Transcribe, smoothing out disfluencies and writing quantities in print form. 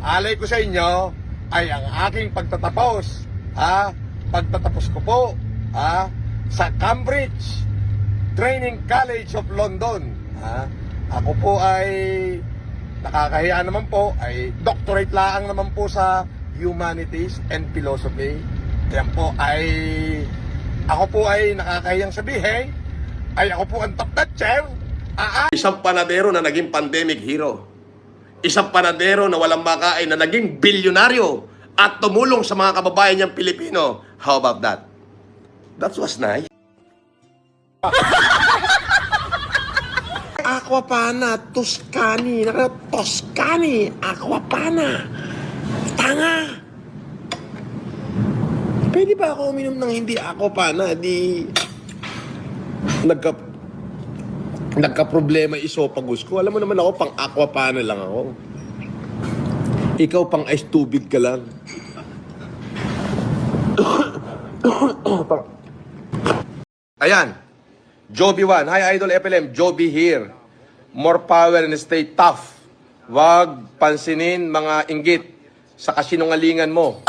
alay ko sa inyo ay ang aking pagtatapos. Pagtatapos ko po sa Cambridge Training College of London. Ako po ay nakakahiya naman po, ay doctorate lang naman po sa Humanities and Philosophy. Yan po ay, ako po ay nakakahiyang sabihin, ay ako po ang top notcher. Isang panadero na naging pandemic hero. Isang panadero na walang makain na naging bilyonaryo at tumulong sa mga kababayan niyang Pilipino. How about that? That was nice. Aquapana, Toscani, Toscani, Aquapana. Tanga! Pwede ba ako uminom ng hindi Aquapana? Di nagka-problema isopagus ko. Alam mo naman ako, pang Aquapana lang ako. Ikaw pang ice tubig ka lang. Ayan. Joby 1. Hi, Idol FLM. Joby here. More power and stay tough. Wag pansinin mga inggit sa kasinungalingan mo.